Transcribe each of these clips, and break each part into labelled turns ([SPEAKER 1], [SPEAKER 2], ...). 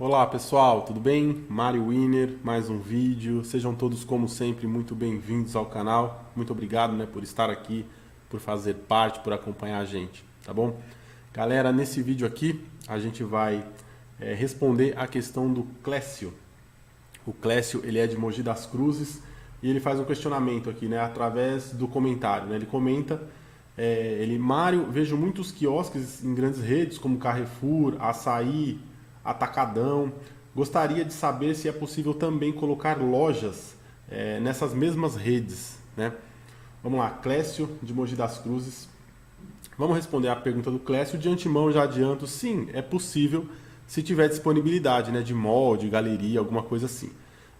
[SPEAKER 1] Olá pessoal, tudo bem? Mário Winner, mais um vídeo. Sejam todos, como sempre, muito bem-vindos ao canal. Muito obrigado, por estar aqui, por fazer parte, por acompanhar a gente, tá bom? Galera, nesse vídeo aqui a gente vai responder a questão do Clécio. O Clécio, ele é de Mogi das Cruzes e ele faz um questionamento aqui, através do comentário, Ele comenta, Mário, vejo muitos quiosques em grandes redes como Carrefour, Açaí, Atacadão. Gostaria de saber se é possível também colocar lojas nessas mesmas redes, Vamos lá, Clécio de Mogi das Cruzes. Vamos responder a pergunta do Clécio. De antemão já adianto, sim, é possível se tiver disponibilidade, de mall, de galeria, alguma coisa assim.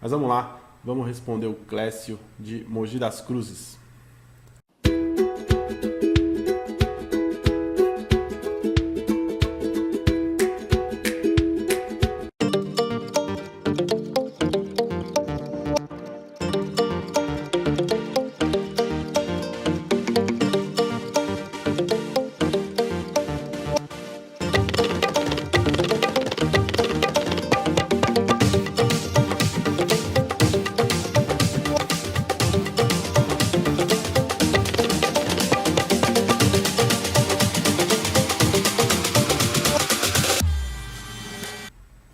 [SPEAKER 1] Mas vamos lá, vamos responder o Clécio de Mogi das Cruzes.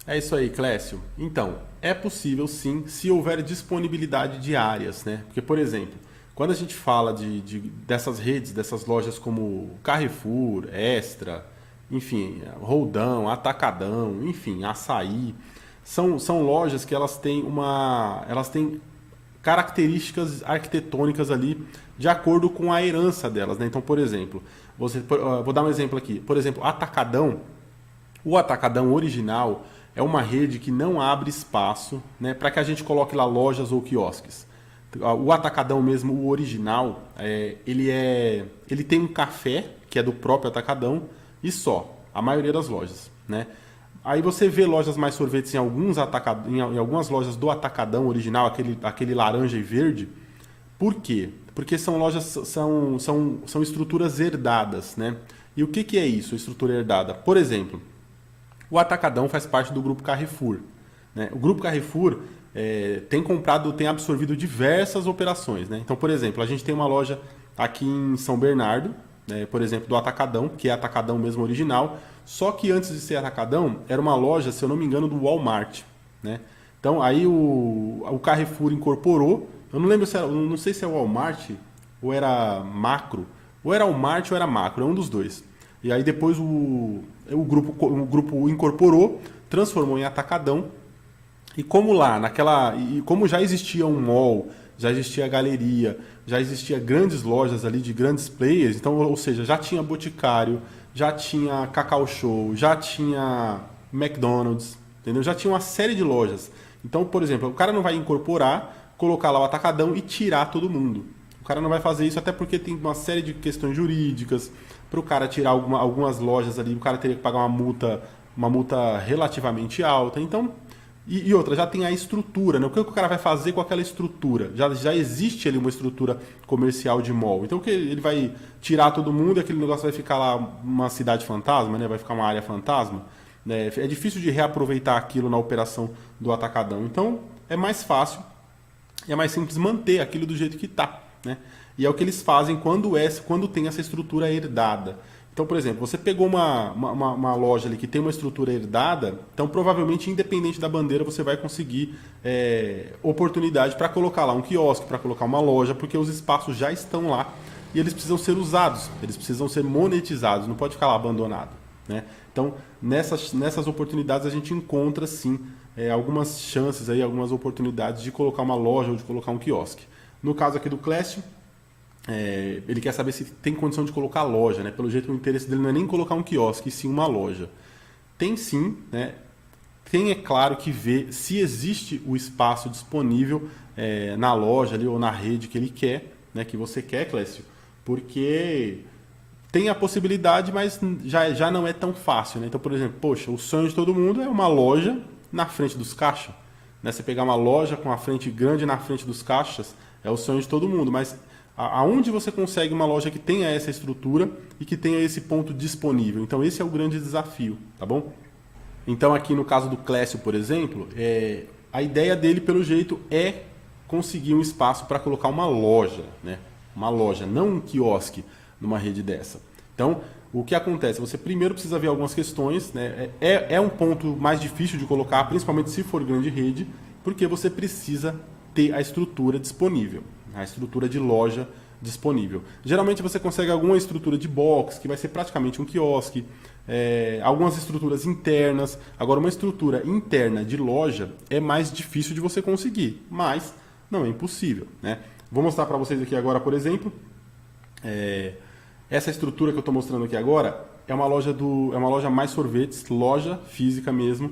[SPEAKER 1] É isso aí, Clécio. Então, é possível sim, se houver disponibilidade de áreas, Porque, por exemplo, quando a gente fala dessas redes, dessas lojas como Carrefour, Extra, enfim, Roldão, Atacadão, enfim, Açaí, são lojas que elas têm características arquitetônicas ali de acordo com a herança delas, Então, por exemplo, vou dar um exemplo aqui. Por exemplo, Atacadão, o Atacadão original é uma rede que não abre espaço para que a gente coloque lá lojas ou quiosques. O Atacadão mesmo, o original, ele tem um café, que é do próprio Atacadão, e só, a maioria das lojas. Aí você vê lojas mais sorvetes em algumas lojas do Atacadão original, aquele laranja e verde. Por quê? Porque são estruturas herdadas. E o que é isso, estrutura herdada? Por exemplo, o Atacadão faz parte do Grupo Carrefour. O Grupo Carrefour tem absorvido diversas operações. Então, por exemplo, a gente tem uma loja aqui em São Bernardo, por exemplo, do Atacadão, que é Atacadão mesmo original, só que antes de ser Atacadão, era uma loja, se eu não me engano, do Walmart. Então, aí o Carrefour incorporou, eu não lembro não sei se é Walmart ou era Macro, ou era Walmart ou era Macro, é um dos dois. E aí depois o grupo incorporou, transformou em Atacadão. E como como já existia um mall, já existia galeria, já existia grandes lojas ali de grandes players, então, ou seja, já tinha Boticário, já tinha Cacau Show, já tinha McDonald's, entendeu? Já tinha uma série de lojas. Então, por exemplo, o cara não vai incorporar, colocar lá o Atacadão e tirar todo mundo. O cara não vai fazer isso até porque tem uma série de questões jurídicas. Para o cara tirar algumas lojas ali, o cara teria que pagar uma multa relativamente alta. Então, e outra, já tem a estrutura, O que o cara vai fazer com aquela estrutura? Já existe ali uma estrutura comercial de mall. Então, ele vai tirar todo mundo e aquele negócio vai ficar lá uma cidade fantasma, Vai ficar uma área fantasma. É difícil de reaproveitar aquilo na operação do Atacadão. Então, é mais fácil e é mais simples manter aquilo do jeito que está, E é o que eles fazem quando tem essa estrutura herdada. Então, por exemplo, você pegou uma loja ali que tem uma estrutura herdada, então provavelmente, independente da bandeira, você vai conseguir oportunidade para colocar lá um quiosque, para colocar uma loja, porque os espaços já estão lá e eles precisam ser usados, eles precisam ser monetizados, não pode ficar lá abandonado. Então, nessas oportunidades a gente encontra, sim, algumas chances, algumas oportunidades de colocar uma loja ou de colocar um quiosque. No caso aqui do Clécio, ele quer saber se tem condição de colocar loja, Pelo jeito, o interesse dele não é nem colocar um quiosque, e sim uma loja. Tem sim, Tem, é claro, que ver se existe o espaço disponível na loja ali, ou na rede que ele quer, que você quer, Clécio, porque tem a possibilidade, mas já não é tão fácil. Então, por exemplo, poxa, o sonho de todo mundo é uma loja na frente dos caixas. Você pegar uma loja com a frente grande na frente dos caixas é o sonho de todo mundo, mas aonde você consegue uma loja que tenha essa estrutura e que tenha esse ponto disponível? Então esse é o grande desafio, tá bom? Então aqui no caso do Clécio, por exemplo, a ideia dele, pelo jeito, é conseguir um espaço para colocar uma loja, né? Uma loja, não um quiosque numa rede dessa. Então, o que acontece? Você primeiro precisa ver algumas questões, né? É um ponto mais difícil de colocar, principalmente se for grande rede, porque você precisa ter a estrutura disponível, a estrutura de loja disponível. Geralmente você consegue alguma estrutura de box, que vai ser praticamente um quiosque, algumas estruturas internas. Agora, uma estrutura interna de loja é mais difícil de você conseguir, mas não é impossível, né? Vou mostrar para vocês aqui agora, por exemplo, essa estrutura que eu estou mostrando aqui agora é uma loja Mais Sorvetes, loja física mesmo,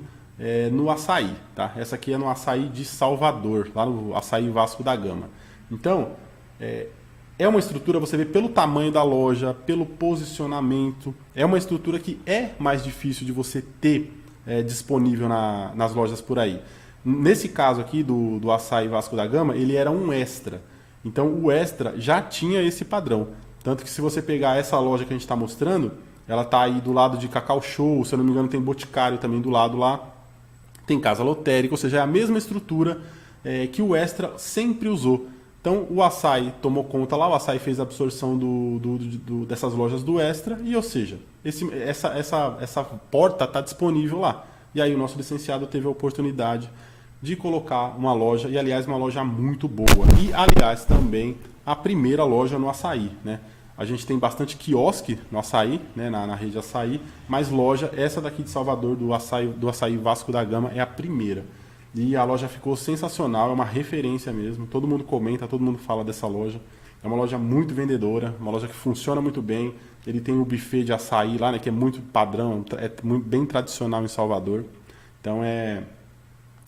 [SPEAKER 1] no Açaí, tá? Essa aqui é no Açaí de Salvador, lá no Açaí Vasco da Gama. Então, é uma estrutura, você vê pelo tamanho da loja, pelo posicionamento, é uma estrutura que é mais difícil de você ter disponível nas lojas por aí. Nesse caso aqui do Açaí Vasco da Gama, ele era um extra. Então o extra já tinha esse padrão. Tanto que se você pegar essa loja que a gente está mostrando, ela está aí do lado de Cacau Show, se eu não me engano tem Boticário também do lado lá. Tem Casa Lotérica, ou seja, é a mesma estrutura que o extra sempre usou. Então o Açaí tomou conta lá, o Açaí fez a absorção dessas lojas do extra e, ou seja, essa porta está disponível lá. E aí o nosso licenciado teve a oportunidade de colocar uma loja, e aliás uma loja muito boa. E aliás também a primeira loja no Açaí, né? A gente tem bastante quiosque no Açaí, né, na rede Açaí, mas loja, essa daqui de Salvador, do Açaí Vasco da Gama, é a primeira. E a loja ficou sensacional, é uma referência mesmo, todo mundo comenta, todo mundo fala dessa loja. É uma loja muito vendedora, uma loja que funciona muito bem. Ele tem o buffet de açaí lá, né, que é muito padrão, bem tradicional em Salvador. Então é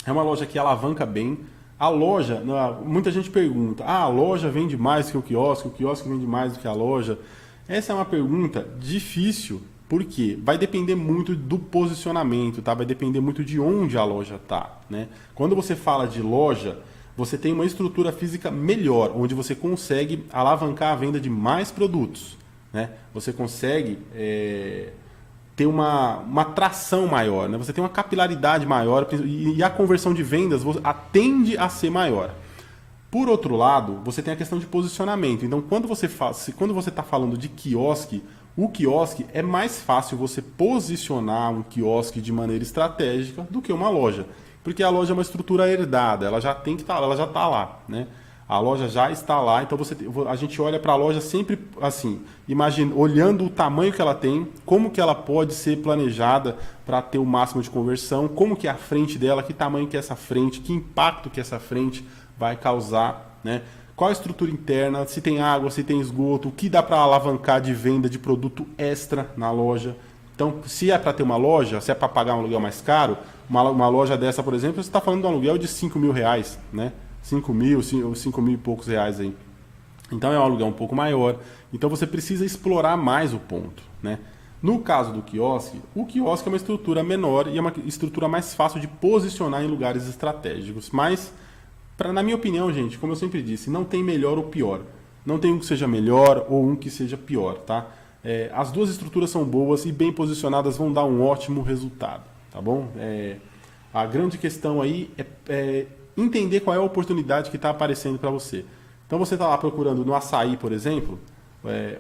[SPEAKER 1] uma loja que alavanca bem. A loja, muita gente pergunta, a loja vende mais que o quiosque vende mais do que a loja? Essa é uma pergunta difícil, porque vai depender muito do posicionamento, tá? Vai depender muito de onde a loja está, né? Quando você fala de loja, você tem uma estrutura física melhor, onde você consegue alavancar a venda de mais produtos, né? Você consegue ter uma tração maior, né? Você tem uma capilaridade maior e a conversão de vendas tende a ser maior. Por outro lado, você tem a questão de posicionamento. Então, quando você está falando de quiosque, o quiosque é mais fácil você posicionar um quiosque de maneira estratégica do que uma loja. Porque a loja é uma estrutura herdada, ela já está lá, né? A loja já está lá, então a gente olha para a loja sempre assim, olhando o tamanho que ela tem, como que ela pode ser planejada para ter o máximo de conversão, como que é a frente dela, que tamanho que é essa frente, que impacto que essa frente vai causar, né? Qual a estrutura interna, se tem água, se tem esgoto, o que dá para alavancar de venda de produto extra na loja. Então, se é para ter uma loja, se é para pagar um aluguel mais caro, uma loja dessa, por exemplo, você está falando de um aluguel de R$5.000, né? 5 mil e poucos reais aí. Então é um aluguel um pouco maior. Então você precisa explorar mais o ponto, né? No caso do quiosque, o quiosque é uma estrutura menor e é uma estrutura mais fácil de posicionar em lugares estratégicos. Mas, na minha opinião, gente, como eu sempre disse, não tem melhor ou pior. Não tem um que seja melhor ou um que seja pior, tá? As duas estruturas são boas e bem posicionadas vão dar um ótimo resultado, tá bom? A grande questão aí é entender qual é a oportunidade que está aparecendo para você. Então você está lá procurando no Açaí, por exemplo,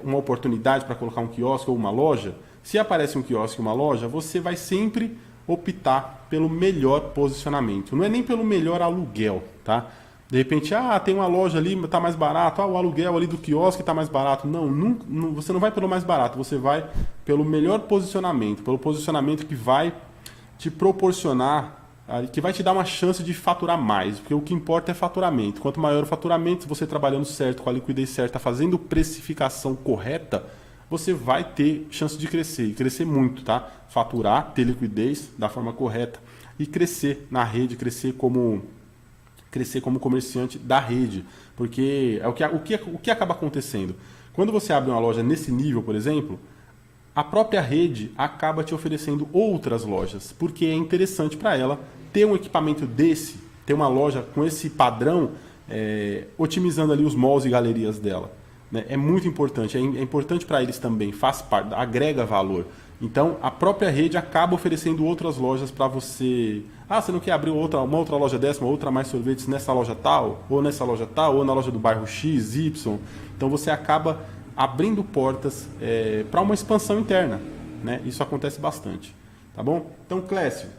[SPEAKER 1] uma oportunidade para colocar um quiosque ou uma loja. Se aparece um quiosque ou uma loja, você vai sempre optar pelo melhor posicionamento. Não é nem pelo melhor aluguel, tá? De repente, tem uma loja ali, está mais barato, o aluguel ali do quiosque está mais barato. Não, você não vai pelo mais barato, você vai pelo melhor posicionamento, pelo posicionamento que vai te proporcionar, que vai te dar uma chance de faturar mais, porque o que importa é faturamento. Quanto maior o faturamento, se você trabalhando certo, com a liquidez certa, fazendo precificação correta, você vai ter chance de crescer, e crescer muito, tá? Faturar, ter liquidez da forma correta e crescer na rede, crescer como comerciante da rede, porque o que acaba acontecendo? Quando você abre uma loja nesse nível, por exemplo, a própria rede acaba te oferecendo outras lojas, porque é interessante para ela ter um equipamento desse, ter uma loja com esse padrão, otimizando ali os malls e galerias dela, né? É muito importante, é importante para eles também, faz parte, agrega valor. Então, a própria rede acaba oferecendo outras lojas para você. Ah, você não quer abrir uma outra loja dessa, uma outra mais sorvetes nessa loja tal, ou nessa loja tal, ou na loja do bairro X, Y. Então, você acaba abrindo portas para uma expansão interna, né? Isso acontece bastante, tá bom? Então, Clécio,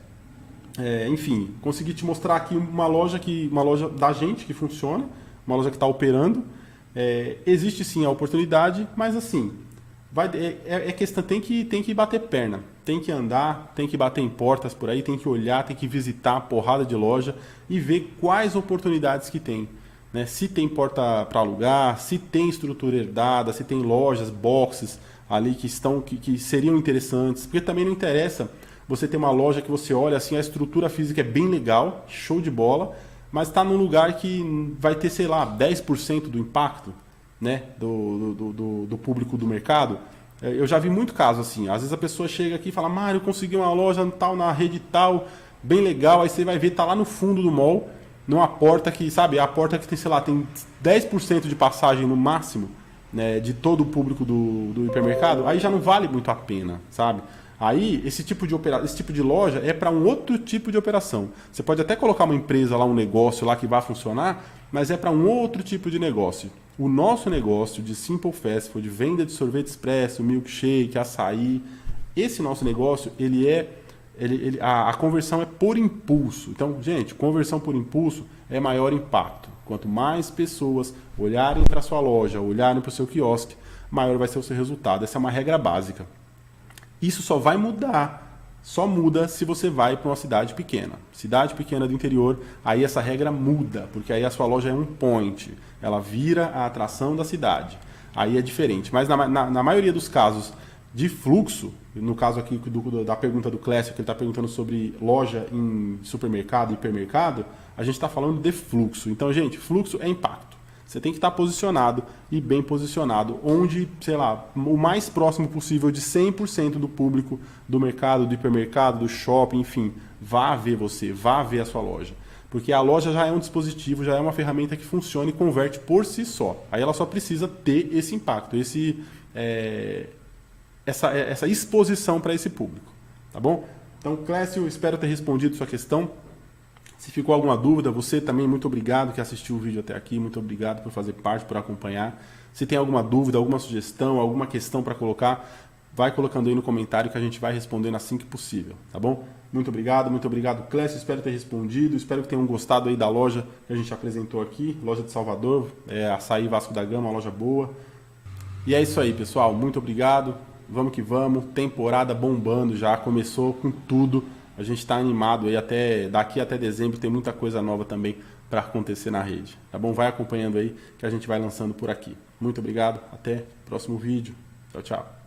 [SPEAKER 1] enfim, consegui te mostrar aqui uma loja da gente que funciona, uma loja que está operando. Existe sim a oportunidade, mas assim, questão, tem que bater perna, tem que andar, tem que bater em portas por aí, tem que olhar, tem que visitar a porrada de loja e ver quais oportunidades que tem. Né? Se tem porta para alugar, se tem estrutura herdada, se tem lojas, boxes ali que seriam interessantes, porque também não interessa você ter uma loja que você olha assim, a estrutura física é bem legal, show de bola, mas está num lugar que vai ter, sei lá, 10% do impacto, né, do público do mercado. Eu já vi muito caso assim, às vezes a pessoa chega aqui e fala, Mário, eu consegui uma loja tal, na rede tal, bem legal, aí você vai ver, tá lá no fundo do mall, numa porta que, sabe, a porta que tem, sei lá, tem 10% de passagem no máximo, né, de todo o público do hipermercado, aí já não vale muito a pena, sabe? Aí, esse tipo de loja é para um outro tipo de operação. Você pode até colocar uma empresa lá, um negócio lá que vai funcionar, mas é para um outro tipo de negócio. O nosso negócio de Simple Fast Food, venda de sorvete expresso, milkshake, açaí, esse nosso negócio, a conversão é por impulso. Então, gente, conversão por impulso é maior impacto. Quanto mais pessoas olharem para a sua loja, olharem para o seu quiosque, maior vai ser o seu resultado. Essa é uma regra básica. Isso só vai mudar, só muda se você vai para uma cidade pequena. Cidade pequena do interior, aí essa regra muda, porque aí a sua loja é um point, ela vira a atração da cidade. Aí é diferente. Mas na maioria dos casos de fluxo, no caso aqui da pergunta do Clécio, que ele está perguntando sobre loja em supermercado e hipermercado, a gente está falando de fluxo. Então, gente, fluxo é impacto. Você tem que estar posicionado e bem posicionado, onde, sei lá, o mais próximo possível de 100% do público do mercado, do hipermercado, do shopping, enfim, vá ver você, vá ver a sua loja. Porque a loja já é um dispositivo, já é uma ferramenta que funciona e converte por si só. Aí ela só precisa ter esse impacto, essa exposição para esse público. Tá bom? Então, Clécio, espero ter respondido sua questão. Se ficou alguma dúvida, você também, muito obrigado que assistiu o vídeo até aqui, muito obrigado por fazer parte, por acompanhar. Se tem alguma dúvida, alguma sugestão, alguma questão para colocar, vai colocando aí no comentário que a gente vai respondendo assim que possível, tá bom? Muito obrigado, Clécio, espero ter respondido, espero que tenham gostado aí da loja que a gente apresentou aqui, loja de Salvador, Açaí Vasco da Gama, uma loja boa. E é isso aí, pessoal, muito obrigado, vamos que vamos, temporada bombando já, começou com tudo. A gente está animado aí, daqui até dezembro tem muita coisa nova também para acontecer na rede. Tá bom? Vai acompanhando aí que a gente vai lançando por aqui. Muito obrigado, até o próximo vídeo. Tchau, tchau.